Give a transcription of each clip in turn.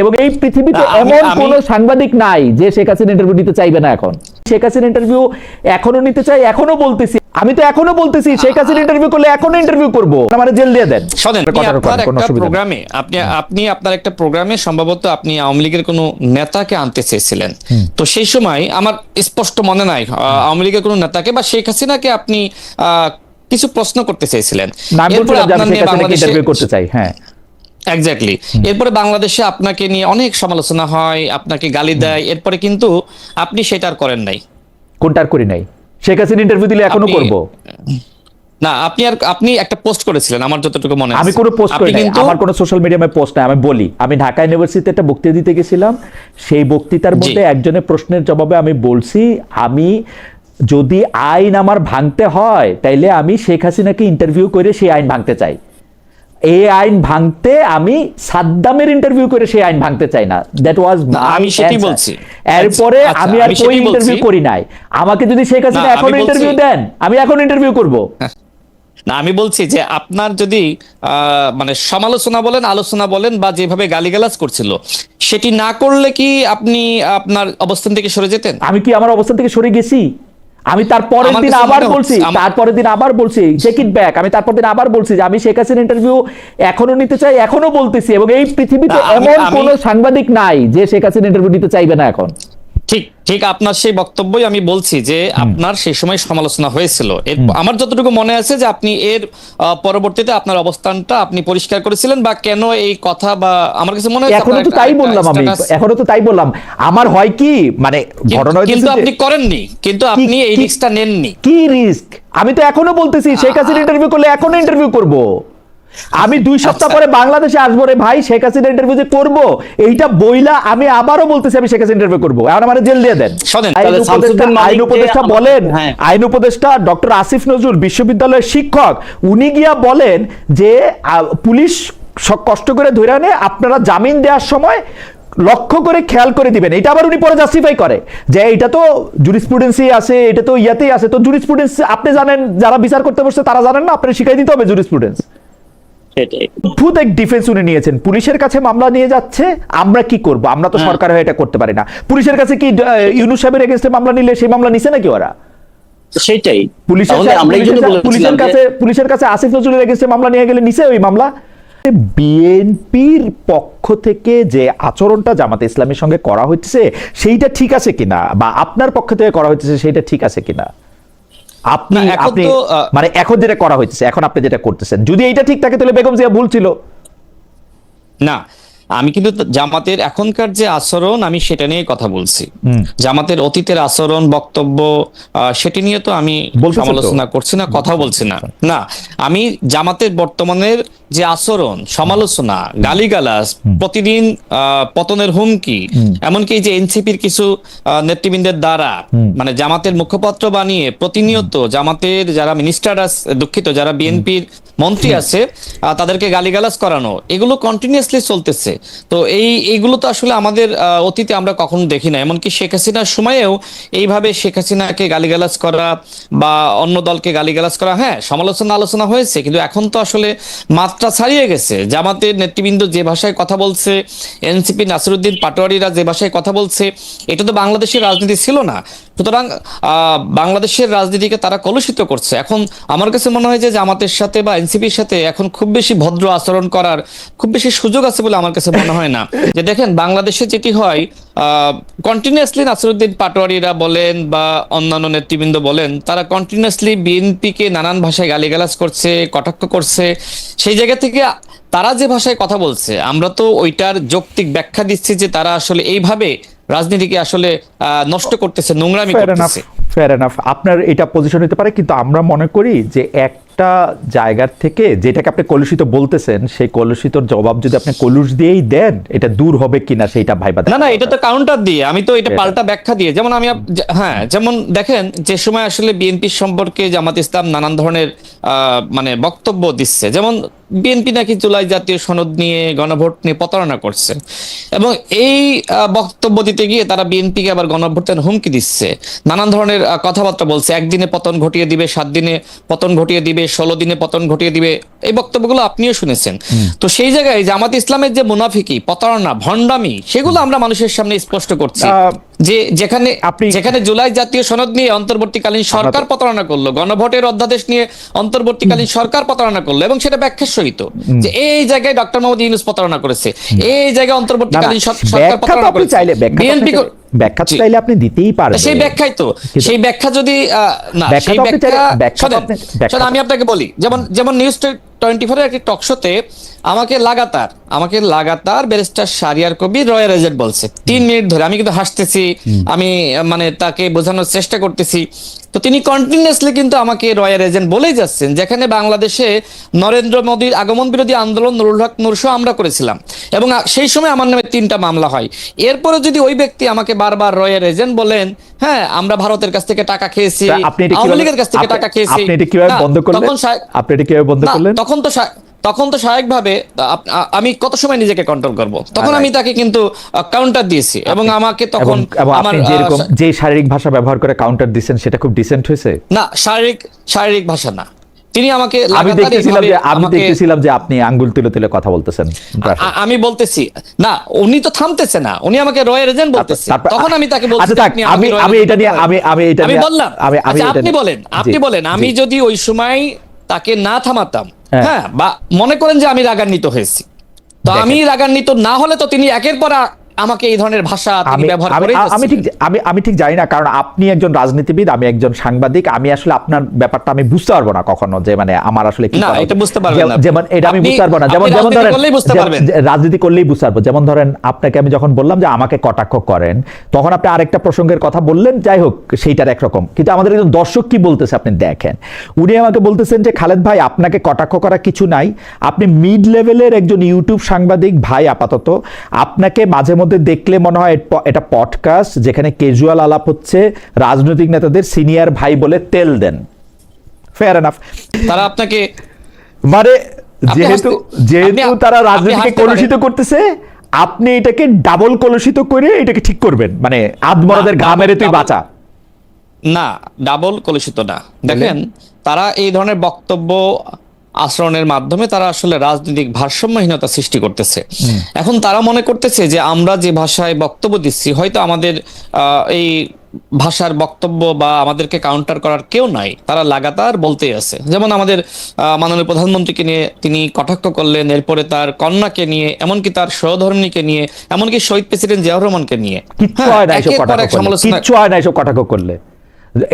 এবং এই পৃথিবীতে এমন কোন সাংবাদিক নাই যে শেখ হাসিনা ইন্টারভিউ নিতে চাইবে না। এখন শেখ হাসিনা ইন্টারভিউ এখনো নিতে চাই, এখনো বলতেছি, আমি তো এখনো বলতেছি শেখ হাসিনা ইন্টারভিউ করলে এখনো ইন্টারভিউ করব, আমার জেল দিয়ে দেন। আপনি আপনার একটা প্রোগ্রামে সম্ভবত আপনি আওয়ামী লীগের কোন নেতাকে আনতে চেয়েছিলেন, তো সেই সময় আমার স্পষ্ট মনে নাই আওয়ামী লীগের কোন নেতাকে বা শেখ হাসিনাকে আপনি কিছু প্রশ্ন করতে চেয়েছিলেন। এরপরে আপনার নিয়ে বাংলাদেশে ইন্টারভিউ করতে চাই। হ্যাঁ, এক্স্যাক্টলি। এরপরে বাংলাদেশে আপনাকে নিয়ে অনেক সমালোচনা হয়, আপনাকে গালি দেয়, এরপরে কিন্তু আপনি সেটার করেন নাই। কোনটার করি নাই? শেখ হাসিনা ইন্টারভিউ দিলে এখনো করব না। আপনি একটা পোস্ট করেছিলেন আমার যতটুকু মনে আছে। আমি কোনো পোস্ট করি নাই, আমার কোনো সোশ্যাল মিডিয়ায় পোস্ট নাই। আমি বলি, আমি ঢাকা ইউনিভার্সিটিতে একটা বক্তৃতা দিতে গেছিলাম, সেই বক্তৃতার মধ্যে একজনের প্রশ্নের জবাবে আমি বলছি, আমি যদি আইন আমার ভাঙতে হয় তাইলে আমি শেখ হাসিনাকে ইন্টারভিউ করে সেই আইন ভাঙতে চাই। এই আইন ভাঙতে আমি সাদ্দামের ইন্টারভিউ করে সেই আইন ভাঙতে চাই না। দ্যাট ওয়াজ আমি সেটাই বলছি। এরপরে আমি আর কোই ইন্টারভিউ করি নাই। আমাকে যদি শেখ হাসিনা এখন ইন্টারভিউ দেন, আমি এখন ইন্টারভিউ করব না। আমি বলছি যে আপনার যদি মানে সমালোচনা বলেন, আলোচনা বলেন, বা যেভাবে গালিগালাজ করছিল সেটি না করলে কি আপনি আপনার অবস্থান থেকে সরে যেতেন? আমি কি আমার অবস্থান থেকে সরে গেছি? আমি তারপরের দিন আবার বলছি চেক ইট ব্যাক। আমি তারপর দিন আবার বলছি যে আমি শেখ হাসিনা ইন্টারভিউ এখনো নিতে চাই, এখনো বলতেছি, এবং এই পৃথিবীতে এমন কোন সাংবাদিক নাই যে শেখ হাসিনা ইন্টারভিউ নিতে চাইবে না এখন। ঠিক আপনার সেই বক্তব্যই আমি বলছি যে আপনার সেই সময় সমালোচনা হয়েছিল। আমার যতটুকু মনে আছে যে আপনি এর পরবর্তীতে আপনার অবস্থানটা আপনি পরিষ্কার করেছিলেন, বা কেন এই কথা, বা আমার কাছে মনে হয় এখনো তো তাই বললাম। আমি এখনো তো তাই বললাম। আমার হয় কি, মানে ঘটনা কিন্তু আপনি করেননি, কিন্তু আপনি এই রিস্কটা নেননি। কি রিস্ক? আমি তো এখনো বলতেছি শেখ হাসিনা ইন্টারভিউ করলে এখনো ইন্টারভিউ করব। আমি 2 সপ্তাহ পরে বাংলাদেশে আসবো রে ভাই, শেখ হাসিনা ইন্টারভিউ যে করবো এইটা বইলা আমি আবারও বলতেছি আমি শেখ হাসিনা ইন্টারভিউ করবো। এখন আমার জেল দিয়ে দেন। আইন উপদেষ্টা বলেন, আইন উপদেষ্টা ডক্টর আসিফ নজরুল বিশ্ববিদ্যালয়ের শিক্ষক, উনি গিয়া বলেন যে পুলিশ কষ্ট করে ধরে আনে, আপনারা জামিন দেওয়ার সময় লক্ষ্য করে খেয়াল করে দিবেন। এটা আবার উনি পরে জাস্টিফাই করে যে এটা তো জুরিসপ্রুডেন্সি আছে, এটা তো ইয়াতেই আছে। তো জুরিসপ্রুডেন্স আপনি জানেন, যারা বিচার করতে বসছে তারা জানেন না, আপনারা শিখাই দিতে হবে জুরিসপ্রুডেন্স। অদ্ভুত এক ডিফেন্স উনি নিয়েছেন। পুলিশের কাছে মামলা নিয়ে যাচ্ছে, আমরা কি করব? আমরা তো সরকার হয়ে এটা করতে পারি না। পুলিশের কাছে কি ইউনূস সাহেবের এগেইনস্টে মামলা নিলে সেই মামলা নিছে নাকি ওরা? সেটাই পুলিশের কাছে আসিফ নজরুলের এগেইনস্টে মামলা নিয়ে গেলে নিছে ওই মামলা? বিএনপির পক্ষ থেকে যে আচরণটা জামাতে ইসলামীর সঙ্গে করা হচ্ছে সেইটা ঠিক আছে কিনা, বা আপনার পক্ষ থেকে করা হচ্ছে সেইটা ঠিক আছে কিনা? আপনি মানে এখন যেটা করা হচ্ছে, এখন আপনি যেটা করতেছেন, যদি এইটা ঠিক থাকে তাহলে বেগম জিয়া ভুল ছিল না। আমি কিন্তু জামাতের এখনকার যে আচরণ, আমি সেটা নিয়ে কথা বলছি। জামাতের অতীতের আচরণ, বক্তব্য, সেটি নিয়ে তো আমি সমালোচনা করছি না, কথা বলছি না। না, আমি জামাতের বর্তমানের যে আচরণ, সমালোচনা, গালিগালাজ, প্রতিদিন পতনের হুমকি, এমনকি যে এনসিপির কিছু নেতৃবৃন্দের দ্বারা মানে জামাতের মুখপাত্র বানিয়ে প্রতিনিয়ত জামাতের যারা মিনিস্টার আছে, দুঃখিত, যারা বিএনপির মন্ত্রী আছে তাদেরকে গালিগালাজ করানো, এগুলো কন্টিনিউয়াসলি চলতেছে। তো এইগুলো তো আসলে আমাদের অতীতে আমরা কখনো দেখি না। এমনকি শেখ হাসিনার সময়েও এইভাবে শেখ হাসিনাকে গালিগালাজ করা বা অন্য দলকে গালিগালাজ করা, হ্যাঁ, আলোচনা হয়েছে, কিন্তু এখন তো আসলে মাত্রা ছাড়িয়ে গেছে। জামাতের নেতৃবৃন্দ যে ভাষায় কথা বলছে, এনসিপি নাসিরউদ্দিন পাটোয়ারিরা যে ভাষায় কথা বলছে, এটা তো বাংলাদেশের রাজনীতি ছিল না। সুতরাং বাংলাদেশের রাজনীতিকে তারা কলুষিত করছে। এখন আমার কাছে মনে হয় যে জামাতের সাথে বা এনসিপির সাথে এখন খুব বেশি ভদ্র আচরণ করার খুব বেশি সুযোগ আছে বলে আমার কাছে মনে হয় না। যে দেখেন, বাংলাদেশে যেটি হয়, কন্টিনিউয়াসলি নাসিরউদ্দিন পাটোয়ারিরা বলেন বা অন্যান্য নেতৃবৃন্দ বলেন, তারা কন্টিনিউয়াসলি বিএনপিকে নানান ভাষায় গালিগালাজ করছে, কটাক্ষ করছে। সেই জায়গা থেকে তারা যে ভাষায় কথা বলছে, আমরা তো ওইটার যৌক্তিক ব্যাখ্যা দিচ্ছি যে তারা আসলে এইভাবে রাজনীতিকে আসলে নষ্ট করতেছে, নোংরামি করতেছে। ফেয়ার এনাফ, আপনার এটা পজিশন হতে পারে, কিন্তু আমরা মনে করি যে একটা জায়গার থেকে যেটাকে আপনি কলুষিত বলতেছেন, সেই কলুষিতর জবাব যদি আপনি কলুষ দিয়েই দেন, এটা দূর হবে কিনা সেইটা ভাইবা। না, এটা তো কাউন্টার দিয়ে, আমি তো এটা পাল্টা ব্যাখ্যা দিয়ে, যেমন আমি, হ্যাঁ, যেমন দেখেন যে সময় আসলে বিএনপি সম্পর্কে জামাত ইসলাম নানান ধরনের মানে বক্তব্য দিচ্ছে, যেমন বিএনপি নাকি জুলাই জাতীয় সনদ নিয়ে গণভোট নিয়ে প্রতারণা করছে, এবং এই বক্তব্য দিতে গিয়ে তারা বিএনপিকে আবার গণভোটের হুমকি দিচ্ছে, নানান ধরনের কথাবার্তা বলছে, একদিনে পতন ঘটিয়ে দিবে, 7 দিনে পতন ঘটিয়ে দিবে, 16 দিনে পতন ঘটিয়ে দিবে। এই বক্তব্যগুলো আপনিও শুনেছেন। তো সেই জায়গায় জামাত ইসলামের যে মুনাফিকি, প্রতারণা, ভণ্ডামি, সেগুলো আমরা মানুষের সামনে স্পষ্ট করছি যে যেখানে জুলাই জাতীয় সনদ নিয়ে অন্তর্বর্তীকালীন সরকার প্রতারণা করলো, গণভোটের অধ্যাদেশ নিয়ে অন্তর্বর্তীকালীন সরকার প্রতারণা করলো, এবং সেটা ব্যাখ্যার সহিত যে এই জায়গায় ডক্টর মোহাম্মদ ইউনূস প্রতারণা করেছে, এই জায়গায় অন্তর্বর্তীকালীন সরকার প্রতারণা করেছে। বিএনপি ব্যাখ্যা চাইলে আপনি দিতেই পারেন, সেই ব্যাখ্যাই তো, সেই ব্যাখ্যা যদি না, সেই ব্যাখ্যা আমি আপনাকে বলি, যেমন নিউজ 24 একটি টকশোতে আমাকে লাগাতার barrister Shahriar Kabir royal agent বলছে 3 মিনিট ধরে। আমি কিন্তু হাসতেছি, আমি মানে তাকে বোঝানোর চেষ্টা করতেছি, তো তিনি কন্টিনিউয়াসলি কিন্তু আমাকে রয়্যাল এজেন্ট বলেই যাচ্ছেন। যেখানে বাংলাদেশে নরেন্দ্র মোদীর আগমন বিরোধী আন্দোলন নুরুল হক নূরসহ আমরা করেছিলাম, এবং সেই সময় আমার নামে 3টা মামলা হয়। এরপরে যদি ওই ব্যক্তি আমাকে বারবার রয়্যাল এজেন্ট বলেন, হ্যাঁ আমরা ভারতের কাছ থেকে টাকা খেয়েছি, আওয়ামী লীগের কাছ থেকে টাকা খেয়েছি, তখন তো স্বাভাবিকভাবে আমি কত সময় নিজেকে কন্ট্রোল করব, তখন আমি তাকে কিন্তু কাউন্টার দিয়েছি, এবং আমাকে তখন আমার যে শারীরিক ভাষা ব্যবহার করে কাউন্টার দিয়েছেন সেটা খুব ডিসেন্ট হয়েছে না। শারীরিক ভাষা না, তিনি আমাকে আমি দেখতেছিলাম যে আপনি আঙ্গুল তুলে তুলে কথা বলতেছেন। আমি বলতেছি না, উনি তো থামতেছে না, উনি আমাকে রয়্যাল এজেন্ট বলতেছে, তখন আমি তাকে বলছি আমি বললাম আপনি বলেন আমি যদি ওই সময় তাকে না থামাতাম, হ্যাঁ, বা মনে করেন যে আমি রাগান্বিত হয়েছি, তো আমি রাগান্বিত না হলে তো তিনি একের পর আমাকে এই ধরনের ভাষা ব্যবহার করে। আমি ঠিক জানি না, কারণ আপনি একজন রাজনীতিবিদ, আমি একজন সাংবাদিক, আমি আসলে আপনার ব্যাপারটা আমি বুঝতে পারবো না কখনো, যে মানে আমার আসলে কি না, এটা বুঝতে পারবেন না, যেমন এটা আমি বুঝতে পারবো না, যেমন ধরেন রাজনীতি করলেই বুঝতে পারবো। যেমন ধরেন আপনাকে আমি যখন বললাম যে আমাকে কটাক্ষ করেন, তখন আপনি আরেকটা প্রসঙ্গের কথা বললেন, যাই হোক সেইটার একরকম, কিন্তু আমাদের একজন দর্শক কি বলতেছে আপনি দেখেন। উনি আমাকে বলতেছেন যে খালেদ ভাই আপনাকে কটাক্ষ করা কিছু নাই, আপনি মিড লেভেলের একজন ইউটিউব সাংবাদিক ভাই, আপাতত আপনাকে মাঝে মধ্যে দেখলে মনে হয় এটা পডকাস্ট যেখানে ক্যাজুয়াল আলাপ হচ্ছে, রাজনৈতিক নেতাদের সিনিয়র ভাই বলে তেল দেন। ফেয়ার এনাফ, তারা আপনাকে মানে যেহেতু তারা রাজনীতিকে কলুষিত করতেছে, আপনি এটাকে ডাবল কলুষিত করে এটাকে ঠিক করবেন, মানে আদমরাদের ঘা মেরে তুই বাঁচা। না, ডাবল কলুষিত না। দেখেন, তারা এই ধরনের বক্তব্য আচরণের মাধ্যমে তারা আসলে রাজনৈতিক ভারসাম্যহীনতা সৃষ্টি করতেছে। এখন তারা মনে করতেছে যে আমরা যে ভাষায় বক্তব্য দিচ্ছি, হয়তো আমাদের এই ভাষার বক্তব্য বা আমাদেরকে কাউন্টার করার কেউ নাই, তারা লাগাতার বলতেই আছে। যেমন আমাদের মাননীয় প্রধানমন্ত্রীকে নিয়ে তিনি কটাক্ষ করলেন, এরপরে তার কন্যাকে নিয়ে, এমনকি তার সহধর্মিণীকে নিয়ে, এমনকি শহীদ প্রেসিডেন্ট জিয়াউর রহমানকে নিয়ে কিচ্ছু হয় না এসব কটাক্ষ করলে।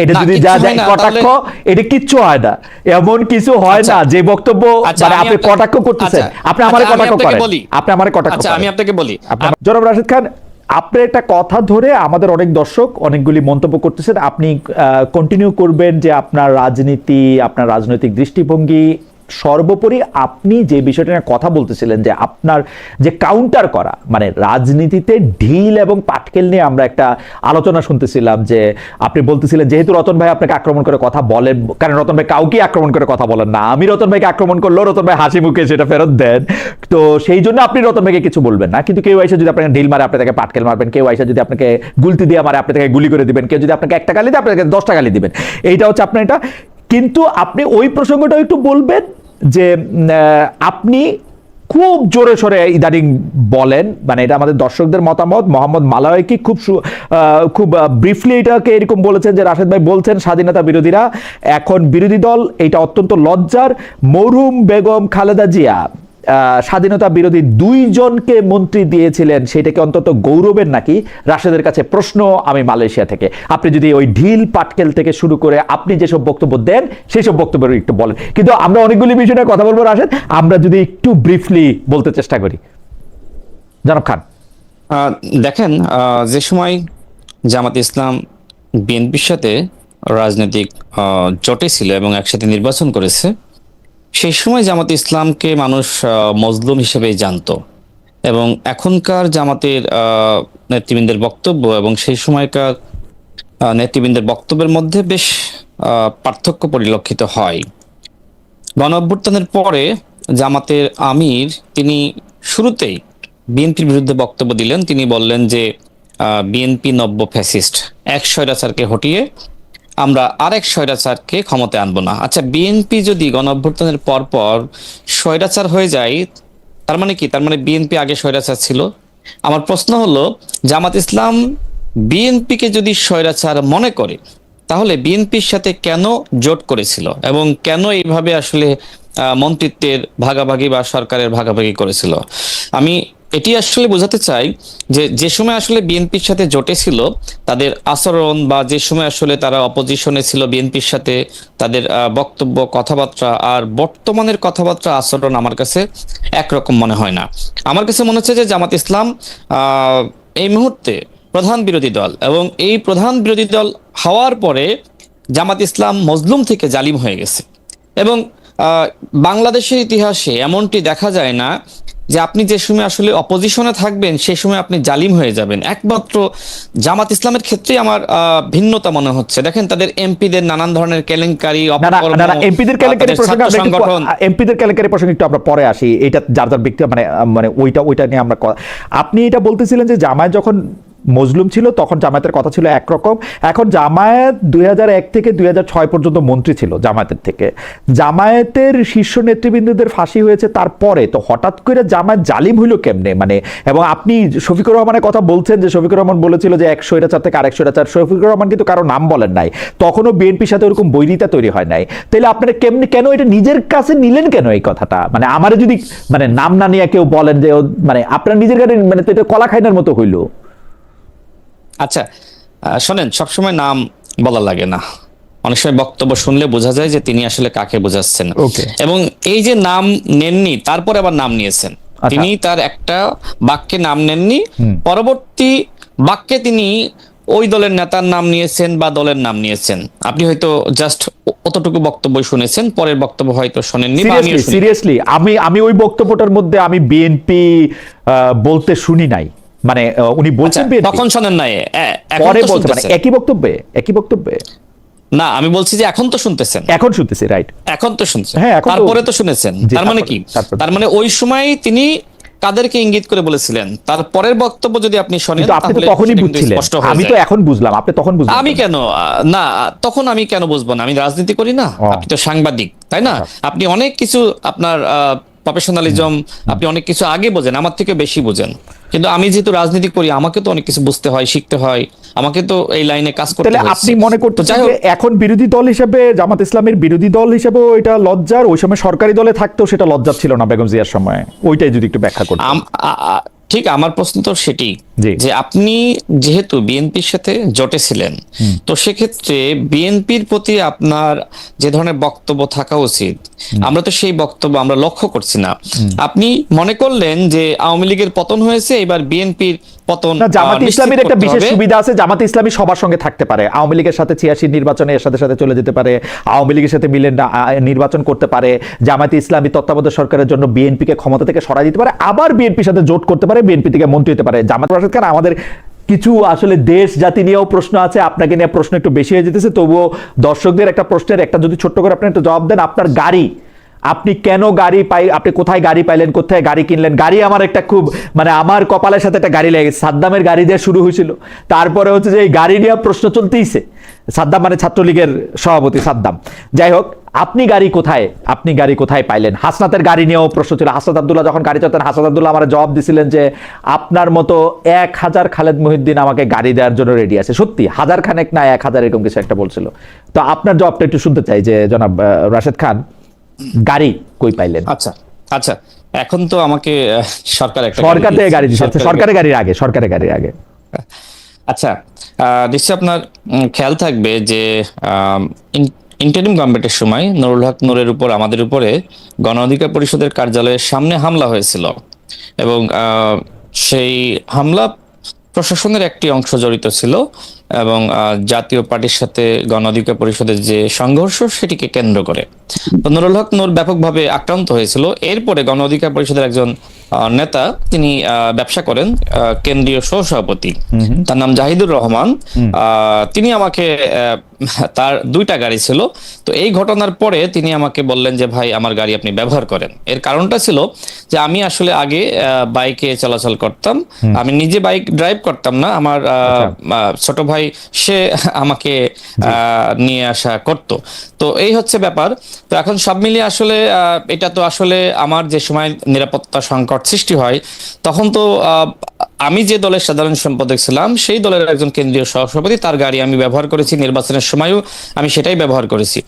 এটা যদি যা যায় কটাক্ষ, এটা কিচ্ছু হয় না, এমন কিছু হয় না যে বক্তব্য মানে আপনি কটাক্ষ করতেছেন। আপনি আমারে কটাক্ষ করেন, আপনি আমারে কটাক্ষ করেন। আমি আপনাকে বলি, জনাব রাশিদ খান, আপনার একটা কথা ধরে আমাদের অনেক দর্শক অনেকগুলি মন্তব্য করতেছেন, আপনি কন্টিনিউ করবেন যে আপনার রাজনীতি, আপনার রাজনৈতিক দৃষ্টিভঙ্গি, সর্বোপরি আপনি যে বিষয়টা নিয়ে কথা বলতেছিলেন যে আপনার যে কাউন্টার করা, মানে রাজনীতিতে ঢিল এবং পাটকেল নিয়ে আমরা একটা আলোচনা শুনতেছিলাম, যে আপনি বলতেছিলেন যেহেতু রতন ভাই আপনাকে আক্রমণ করে কথা বলেন, কারণ রতন ভাই কাউকে আক্রমণ করে কথা বলেন না, আমি রতন ভাইকে আক্রমণ করলেও রতন ভাই হাসি মুখে সেটা ফেরত দেন, তো সেই জন্য আপনি রতন ভাইকে কিছু বলবেন না। কিন্তু কেউ এসে যদি আপনাকে ঢিল মারে, আপনি তাকে পাটকেল মারবেন, কেউ এসে যদি আপনাকে গুলতি দিয়ে মারে, আপনি তাকে গুলি করে দিবেন, কেউ যদি আপনাকে একটা গালি দেয়, আপনাকে 10টা গালি দিবেন। এইটা হচ্ছে আপনার এটা। কিন্তু আপনি ওই প্রসঙ্গটাও একটু বলবেন যে আপনি খুব জোরে সোরে ইদানিং বলেন, মানে এটা আমাদের দর্শকদের মতামত। মোহাম্মদ মালাওয়াইকি খুব ব্রিফলি এটাকে এরকম বলেছেন যে রাশেদ ভাই বলছেন স্বাধীনতা বিরোধীরা এখন বিরোধী দল, এটা অত্যন্ত লজ্জার। মরহুম বেগম খালেদা জিয়া স্বাধীনতা বিরোধী 2 জনকে মন্ত্রী দিয়েছিলেন, সেটাকে অন্তত গৌরবের নাকি? রাশেদের কাছে প্রশ্ন আমি মালয়েশিয়া থেকে। আপনি যদি ওই ঢিল পাটকেল থেকে শুরু করে আপনি যেসব বক্তব্য দেন সেই সব বক্তব্য একটু বলেন, কিন্তু আমরা অনেকগুলি বিষয় নিয়ে কথা বলবো রাশেদ, আমরা যদি একটু ব্রিফলি বলতে চেষ্টা করি। জনাব খান, দেখেন, যে সময় জামাত ইসলাম বিএনপির সাথে রাজনৈতিক জোটে ছিল এবং একসাথে নির্বাচন করেছে, সেই সময় জামাত ইসলামকে মানুষ মজলুম হিসেবে জানতো, এবং এখনকার জামাতের নেতৃবৃন্দের বক্তব্য এবং সেই সময়কার নেতৃবৃন্দের বক্তব্যের মধ্যে বেশ পার্থক্য পরিলক্ষিত হয়। গণ অভ্যুত্থানের পরে জামাতের আমির তিনি শুরুতেই বিএনপির বিরুদ্ধে বক্তব্য দিলেন। তিনি বললেন যে বিএনপি নব্য ফ্যাসিস্ট, এক স্বৈরাচারকে হটিয়ে আমরা আরেক স্বৈরাচারকে ক্ষমতায় আনবো না। আচ্ছা, বিএনপি যদি গণঅভ্যুত্থানের পর স্বৈরাচার হয়ে যায়, তার মানে কি? তার মানে বিএনপি আগে স্বৈরাচার ছিল? আমার প্রশ্ন হলো, জামাত ইসলাম বিএনপিকে যদি স্বৈরাচার মনে করে, তাহলে বিএনপির সাথে কেন জোট করেছিল এবং কেন এইভাবে আসলে মন্ত্রিত্বের ভাগাভাগি বা সরকারের ভাগাভাগি করেছিল? আমি এটি আসলে বোঝাতে চাই যে যে সময় আসলে বিএনপির সাথে জোটে ছিল, তাদের আচরণ বা যে সময় আসলে তারা অপোজিশনে ছিল বিএনপির সাথে, তাদের বক্তব্য, কথাবার্তা আর বর্তমানের কথাবার্তা, আচরণ আমার কাছে একরকম মনে হয় না। আমার কাছে মনে হচ্ছে যে জামাত ইসলাম এই মুহূর্তে প্রধান বিরোধী দল, এবং এই প্রধান বিরোধী দল হওয়ার পরে জামাত ইসলাম মজলুম থেকে জালিম হয়ে গেছে। এবং বাংলাদেশের ইতিহাসে এমনটি দেখা যায় না যে আপনি যে সময় আসলে অপোজিশনে থাকবেন সেই সময় আপনি জালিম হয়ে যাবেন। একমাত্র জামাত ইসলামের ক্ষেত্রেই আমার ভিন্নতা মনে হচ্ছে। দেখেন, তাদের এমপিদের নানান ধরনের কেলেঙ্কারি, এমপিদের কেলেঙ্কারি প্রসঙ্গে একটু আমরা পরে আসি। এটা যার যার ব্যক্তি মানে ওইটা নিয়ে আমরা আপনি এটা বলতেছিলেন যে জামায়াত যখন মজলুম ছিল তখন জামায়াতের কথা ছিল একরকম। এখন জামায়াত 2001 থেকে 2006 পর্যন্ত মন্ত্রী ছিল জামায়াতের থেকে। জামায়াতের শীর্ষ নেতৃবৃন্দদের ফাঁসি হয়েছে তারপরে, তো হঠাৎ করে জামায়াত জালিম হইল কেমনে? মানে, এবং আপনি শফিকুর রহমানের কথা বলছেন যে শফিকুর রহমান বলেছিল যে এক স্বৈরাচার থেকে আরেক স্বৈরাচার। শফিকুর রহমান কিন্তু কারো নাম বলেন নাই, তখনও বিএনপির সাথে ওরকম বৈরিতা তৈরি হয় নাই। তাহলে আপনারা কেন এটা নিজের কাছে নিলেন কেন এই কথাটা? মানে আমারে যদি মানে নাম না নিয়ে কেউ বলেন যে মানে আপনার নিজের কাছে, মানে তো এটা কলা খাইনার মতো হইলো। আচ্ছা, শোনেন, সবসময় নাম বলা লাগে না। অনেক সময় বক্তব্য শুনলে বোঝা যায় যে তিনি আসলে কাকে বোঝাচ্ছেন। এবং এই যে নাম নেননি, তারপরে আবার নাম নিয়েছেন। তিনি তার একটা বাক্যে নাম নেননি, পরবর্তী বাক্যে তিনি ওই দলের নেতার নাম নিয়েছেন বা দলের নাম নিয়েছেন। আপনি হয়তো জাস্ট অতটুকু বক্তব্য শুনেছেন, পরের বক্তব্য হয়তো শোনেননি। সিরিয়াসলি আমি ওই বক্তব্যটার মধ্যে আমি বিএনপি বলতে শুনি নাই। মানে উনি বলছেন তখন শোনেন নাই, পরে বলছেন, মানে একই বক্তব্যে না, আমি বলছি যে এখন তো শুনতেছেন। এখন শুনতেছি, রাইট, এখন তো শুনছেন, হ্যাঁ, তারপরে তো শুনেছেন। তার মানে কি? তার মানে ওই সময় তিনি কাদেরকে ইঙ্গিত করে বলেছিলেন, তার পরের বক্তব্য যদি আপনি শোনেন, আপনি তো তখনই বুঝছিলেন, আমি তো এখন বুঝলাম, আপনি তখন বুঝলেন। আমি কেন না, তখন আমি কেন বুঝবো না? আমি রাজনীতি করি না, আপনি তো সাংবাদিক, তাই না? আপনি অনেক কিছু, আপনার প্রফেশনালিজম, আপনি অনেক কিছু আগে বোঝেন, আমার থেকে বেশি বোঝেন। কিন্তু আমি যেহেতু রাজনীতি করি, আমাকে তো অনেক কিছু বুঝতে হয়, শিখতে হয়, আমাকে তো এই লাইনে কাজ করতে হয়। আপনি মনে করতেছেন যে এখন বিরোধী দল হিসেবে, জামাত ইসলামের বিরোধী দল হিসেবে এটা লজ্জার, ওই সময় সরকারি দলে থাকতেও সেটা লজ্জার ছিল না বেগম জিয়ার সময়? ওইটাই যদি একটু ব্যাখ্যা করতেন। ঠিক, আমার প্রশ্ন তো সেটি যে আপনি যেহেতু বিএনপির সাথে জোটে ছিলেন, তো সেক্ষেত্রে বিএনপির প্রতি আপনার যে ধরনের বক্তব্য থাকা উচিত, আমরা তো সেই বক্তব্য আমরা লক্ষ্য করছি না। আপনি মনে করলেন যে আওয়ামী লীগের পতন হয়েছে, এবার বিএনপির পতন। জামাত ইসলামের একটা বিশেষ সুবিধা আছে, জামাত ইসলামী সবার সঙ্গে থাকতে পারে। আওয়ামী লীগের সাথে 86 নির্বাচনে এর সাথে সাথে চলে যেতে পারে, আওয়ামী লীগের সাথে মিলে নির্বাচন করতে পারে, জামাত ইসলামী তত্ত্বাবধায়ক সরকারের জন্য বিএনপিকে ক্ষমতা থেকে সরাই দিতে পারে, আবার বিএনপির সাথে জোট করতে পারে, বিএনপি থেকে মন্ত্রী হতে পারে। জামাত রাশেদ খান, আমাদের কিছু আসলে দেশ জাতি নিয়েও প্রশ্ন আছে, আপনাকে নিয়ে প্রশ্ন একটু বেশি হয়ে যেতেছে, তবুও দর্শকদের একটা প্রশ্নের একটা যদি ছোট্ট করে আপনি একটু জবাব দেন। আপনার গাড়ি, আপনি কেন গাড়ি আপনি কোথায় গাড়ি পাইলেন, কোথায় গাড়ি কিনলেন? গাড়ি আমার একটা খুব, মানে আমার কপালের সাথে একটা গাড়ি লেগেছে। সাদ্দামের গাড়ি দিয়ে শুরু হয়েছিল, তারপরে হচ্ছে যে এই গাড়ি নিয়ে প্রশ্ন চলতেইছে। সাদ্দাম মানে ছাত্রলীগের সভাপতি সাদ্দাম। যাই হোক, আপনি গাড়ি কোথায় পাইলেন? হাসনাতের গাড়ি নিয়েও প্রশ্ন ছিল। হাসনাত আব্দুল্লাহ যখন গাড়ি চালাতেন, হাসনাত আব্দুল্লাহ আমার জবাব দিছিলেন যে আপনার মতো 1000 খালেদ মহিউদ্দিন আমাকে গাড়ি দেওয়ার জন্য রেডি আছে। সত্যি 1000 খানেক না 1000 এরকম কিছু একটা বলছিল। তো আপনার জবাবটা একটু শুনতে চাই যে জনাব রাশেদ খান, গাড়ি কই পাইলেন? আচ্ছা, এখন তো আমাকে সরকার থেকে গাড়ি দিচ্ছে, সরকারের গাড়ির আগে। আচ্ছা, নিশ্চয় আপনার খেয়াল থাকবে যে ইন্টারিম গভর্নমেন্টের সময় নুরুল হক নূরের উপর, আমাদের উপরে গণ অধিকার পরিষদের কার্যালয়ের সামনে হামলা হয়েছিল, এবং সেই হামলা প্রশাসনের একটি অংশ জড়িত ছিল, এবং জাতীয় পার্টির সাথে গণ অধিকার পরিষদের যে সংঘর্ষ, সেটিকে কেন্দ্র করে নুরুল হক নূর ব্যাপকভাবে আক্রান্ত হয়েছিল। এরপরে গণ অধিকার পরিষদের একজন নেতা, তিনি ব্যবসা করেন, কেন্দ্রীয় সহসভাপতি, তার নাম জাহিদুর রহমান, তিনি আমাকে তার 2টা গাড়ি ছিল। তো এই ঘটনার পরে তিনি আমাকে বললেন যে ভাই আমার গাড়ি আপনি ব্যবহার করেন। এর কারণটা ছিল যে আমি আসলে আগে বাইকে চলাচল করতাম, আমি নিজে বাইক ড্রাইভ করতাম না, আমার ছোট ভাই সে আমাকে নিয়ে আসা করত। তো এই হচ্ছে ব্যাপার। তো এখন সব মিলিয়ে আসলে এটা তো আসলে আমার যে সময় নিরাপত্তা সংকট সৃষ্টি হয়, তখন তো আমি যে দলের সাধারণ সম্পাদক ছিলাম সেই দলের একজন কেন্দ্রীয় সহসভাপতি, তার গাড়ি আমি ব্যবহার করেছি, নির্বাচনের সময়ও আমি সেটাই ব্যবহার করেছি।